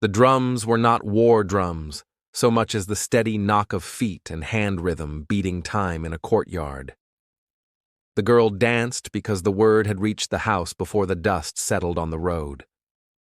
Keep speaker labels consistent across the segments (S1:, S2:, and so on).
S1: The drums were not war drums, so much as the steady knock of feet and hand rhythm beating time in a courtyard. The girl danced because the word had reached the house before the dust settled on the road.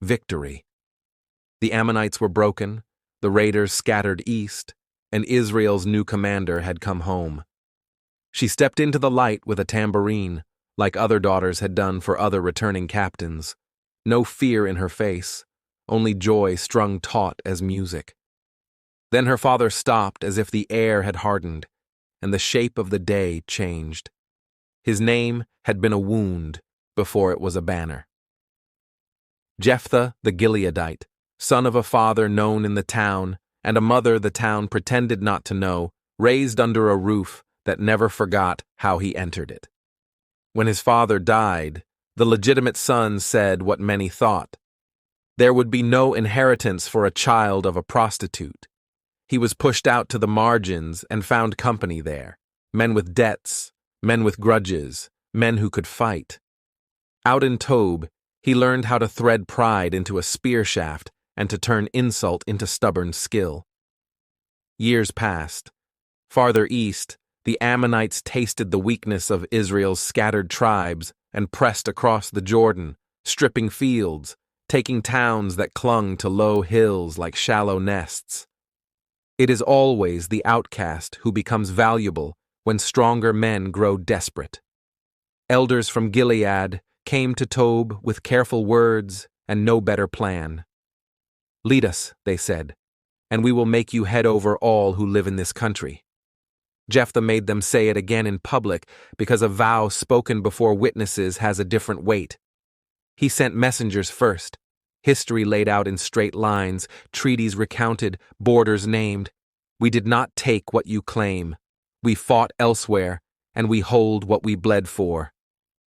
S1: Victory. The Ammonites were broken, the raiders scattered east, and Israel's new commander had come home. She stepped into the light with a tambourine, like other daughters had done for other returning captains. No fear in her face, only joy strung taut as music. Then her father stopped as if the air had hardened, and the shape of the day changed. His name had been a wound before it was a banner. Jephthah the Gileadite, son of a father known in the town and a mother the town pretended not to know, raised under a roof that never forgot how he entered it. When his father died, the legitimate son said what many thought. There would be no inheritance for a child of a prostitute. He was pushed out to the margins and found company there, men with debts, men with grudges, men who could fight. Out in Tob, he learned how to thread pride into a spear shaft and to turn insult into stubborn skill. Years passed. Farther east, the Ammonites tasted the weakness of Israel's scattered tribes and pressed across the Jordan, stripping fields, taking towns that clung to low hills like shallow nests. It is always the outcast who becomes valuable when stronger men grow desperate. Elders from Gilead came to Tob with careful words and no better plan. "Lead us," they said, "and we will make you head over all who live in this country." Jephthah made them say it again in public because a vow spoken before witnesses has a different weight. He sent messengers first, history laid out in straight lines, treaties recounted, borders named. "We did not take what you claim. We fought elsewhere, and we hold what we bled for."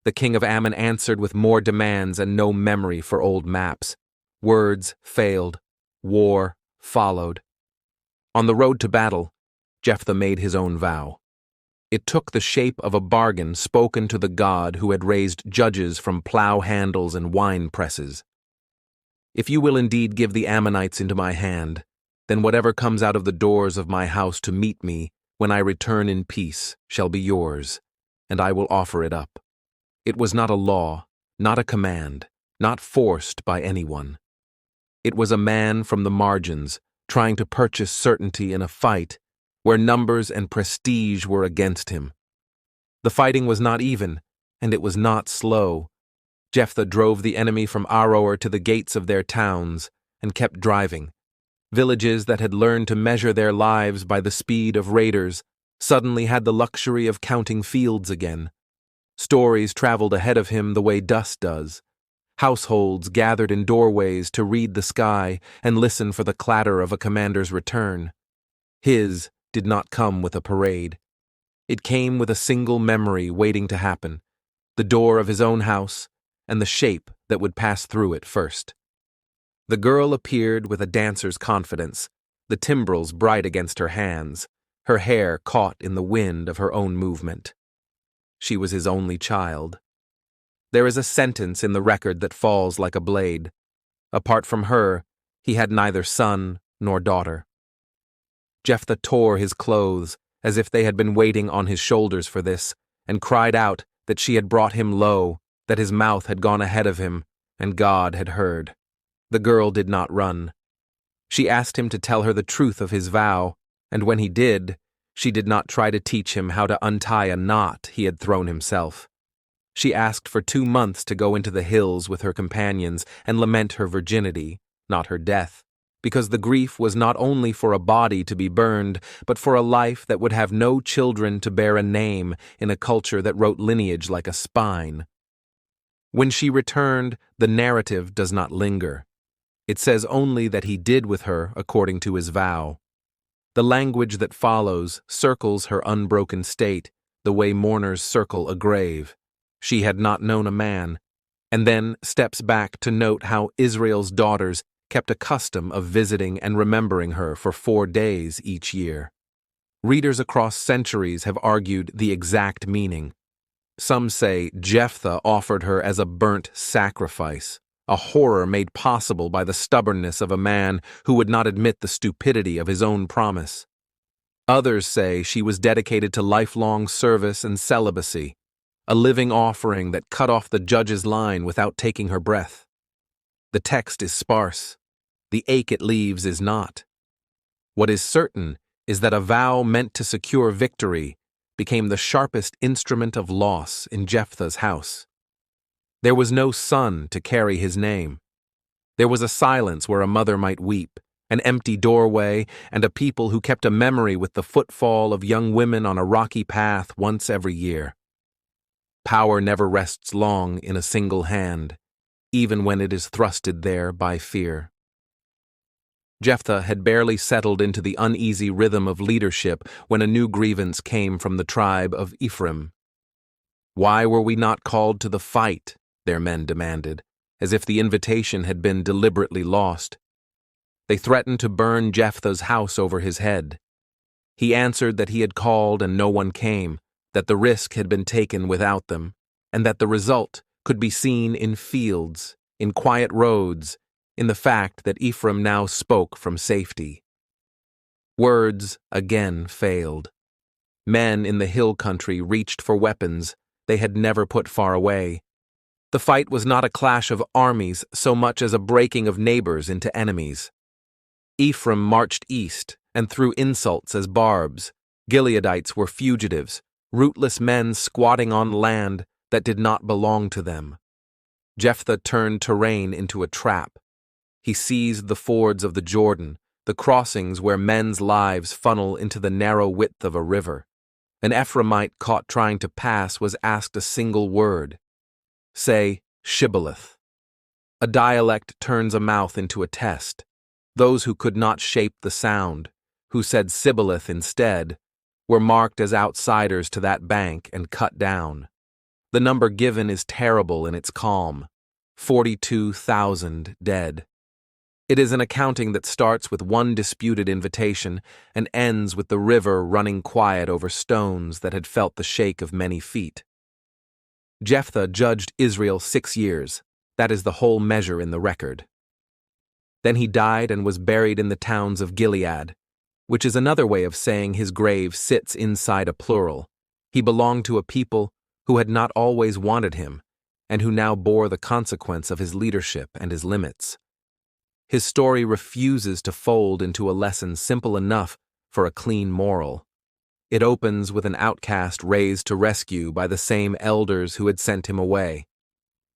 S1: The king of Ammon answered with more demands and no memory for old maps. Words failed. War followed. On the road to battle, Jephthah made his own vow. It took the shape of a bargain spoken to the God who had raised judges from plow handles and wine presses. "If you will indeed give the Ammonites into my hand, then whatever comes out of the doors of my house to meet me when I return in peace shall be yours, and I will offer it up." It was not a law, not a command, not forced by anyone. It was a man from the margins trying to purchase certainty in a fight where numbers and prestige were against him. The fighting was not even, and it was not slow. Jephthah drove the enemy from Aroer to the gates of their towns and kept driving. Villages that had learned to measure their lives by the speed of raiders suddenly had the luxury of counting fields again. Stories traveled ahead of him the way dust does. Households gathered in doorways to read the sky and listen for the clatter of a commander's return. His did not come with a parade. It came with a single memory waiting to happen, the door of his own house and the shape that would pass through it first. The girl appeared with a dancer's confidence, the timbrels bright against her hands, her hair caught in the wind of her own movement. She was his only child. There is a sentence in the record that falls like a blade. Apart from her, he had neither son nor daughter. Jephthah tore his clothes as if they had been waiting on his shoulders for this, and cried out that she had brought him low, that his mouth had gone ahead of him, and God had heard. The girl did not run. She asked him to tell her the truth of his vow, and when he did, she did not try to teach him how to untie a knot he had thrown himself. She asked for 2 months to go into the hills with her companions and lament her virginity, not her death, because the grief was not only for a body to be burned, but for a life that would have no children to bear a name in a culture that wrote lineage like a spine. When she returned, the narrative does not linger. It says only that he did with her according to his vow. The language that follows circles her unbroken state, the way mourners circle a grave. She had not known a man, and then steps back to note how Israel's daughters kept a custom of visiting and remembering her for 4 days each year. Readers across centuries have argued the exact meaning. Some say Jephthah offered her as a burnt sacrifice, a horror made possible by the stubbornness of a man who would not admit the stupidity of his own promise. Others say she was dedicated to lifelong service and celibacy, a living offering that cut off the judge's line without taking her breath. The text is sparse. The ache it leaves is not. What is certain is that a vow meant to secure victory became the sharpest instrument of loss in Jephthah's house. There was no son to carry his name. There was a silence where a mother might weep, an empty doorway, and a people who kept a memory with the footfall of young women on a rocky path once every year. Power never rests long in a single hand, even when it is thrusted there by fear. Jephthah had barely settled into the uneasy rhythm of leadership when a new grievance came from the tribe of Ephraim. "Why were we not called to the fight?" their men demanded, as if the invitation had been deliberately lost. They threatened to burn Jephthah's house over his head. He answered that he had called and no one came, that the risk had been taken without them, and that the result could be seen in fields, in quiet roads, in the fact that Ephraim now spoke from safety. Words again failed. Men in the hill country reached for weapons they had never put far away. The fight was not a clash of armies so much as a breaking of neighbors into enemies. Ephraim marched east and threw insults as barbs. Gileadites were fugitives, rootless men squatting on land that did not belong to them. Jephthah turned terrain into a trap. He seized the fords of the Jordan, the crossings where men's lives funnel into the narrow width of a river. An Ephraimite caught trying to pass was asked a single word. Say, Shibboleth. A dialect turns a mouth into a test. Those who could not shape the sound, who said Sibboleth instead, were marked as outsiders to that bank and cut down. The number given is terrible in its calm: 42,000 dead. It is an accounting that starts with one disputed invitation and ends with the river running quiet over stones that had felt the shake of many feet. Jephthah judged Israel 6 years. That is the whole measure in the record. Then he died and was buried in the towns of Gilead, which is another way of saying his grave sits inside a plural. He belonged to a people who had not always wanted him, and who now bore the consequence of his leadership and his limits. His story refuses to fold into a lesson simple enough for a clean moral. It opens with an outcast raised to rescue by the same elders who had sent him away.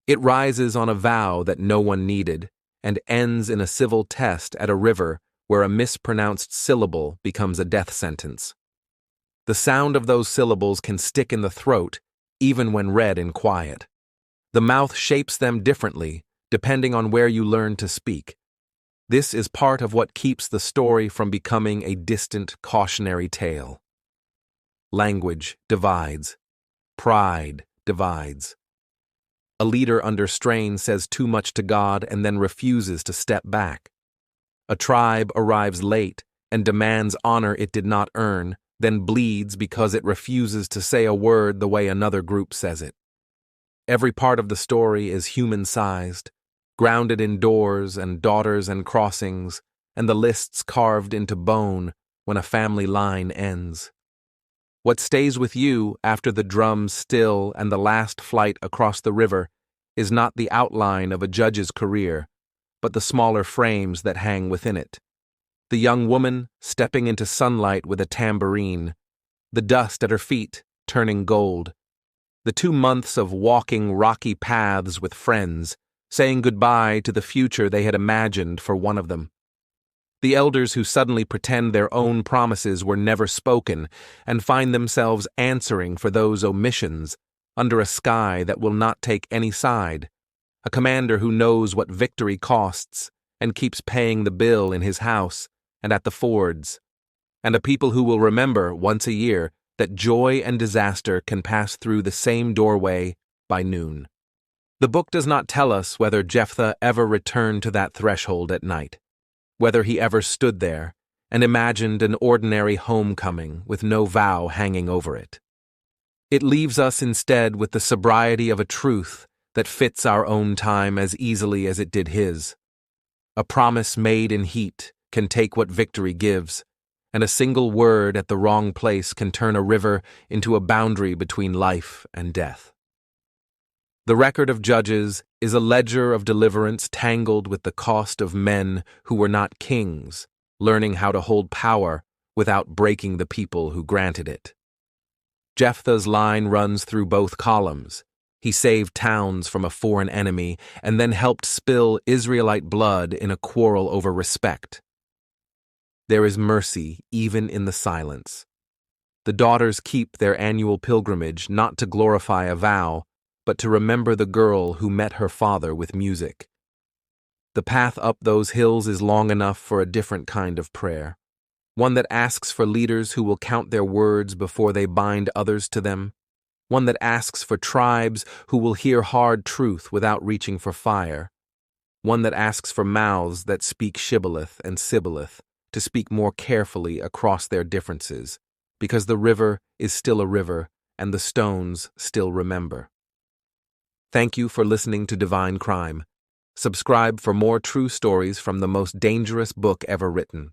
S1: It rises on a vow that no one needed, and ends in a civil test at a river where a mispronounced syllable becomes a death sentence. The sound of those syllables can stick in the throat, even when read in quiet. The mouth shapes them differently, depending on where you learn to speak. This is part of what keeps the story from becoming a distant cautionary tale. Language divides. Pride divides. A leader under strain says too much to God and then refuses to step back. A tribe arrives late and demands honor it did not earn, then bleeds because it refuses to say a word the way another group says it. Every part of the story is human-sized, grounded in doors and daughters and crossings, and the lists carved into bone when a family line ends. What stays with you after the drums still and the last flight across the river is not the outline of a judge's career, but the smaller frames that hang within it. The young woman stepping into sunlight with a tambourine, the dust at her feet turning gold, the 2 months of walking rocky paths with friends, saying goodbye to the future they had imagined for one of them. The elders who suddenly pretend their own promises were never spoken and find themselves answering for those omissions under a sky that will not take any side, a commander who knows what victory costs and keeps paying the bill in his house and at the fords, and a people who will remember once a year that joy and disaster can pass through the same doorway by noon. The book does not tell us whether Jephthah ever returned to that threshold at night, whether he ever stood there and imagined an ordinary homecoming with no vow hanging over it. It leaves us instead with the sobriety of a truth that fits our own time as easily as it did his. A promise made in heat can take what victory gives, and a single word at the wrong place can turn a river into a boundary between life and death. The record of Judges is a ledger of deliverance tangled with the cost of men who were not kings, learning how to hold power without breaking the people who granted it. Jephthah's line runs through both columns. He saved towns from a foreign enemy and then helped spill Israelite blood in a quarrel over respect. There is mercy even in the silence. The daughters keep their annual pilgrimage not to glorify a vow, but to remember the girl who met her father with music. The path up those hills is long enough for a different kind of prayer, one that asks for leaders who will count their words before they bind others to them, one that asks for tribes who will hear hard truth without reaching for fire, one that asks for mouths that speak Shibboleth and Sibboleth, to speak more carefully across their differences, because the river is still a river and the stones still remember. Thank you for listening to Divine Crime. Subscribe for more true stories from the most dangerous book ever written.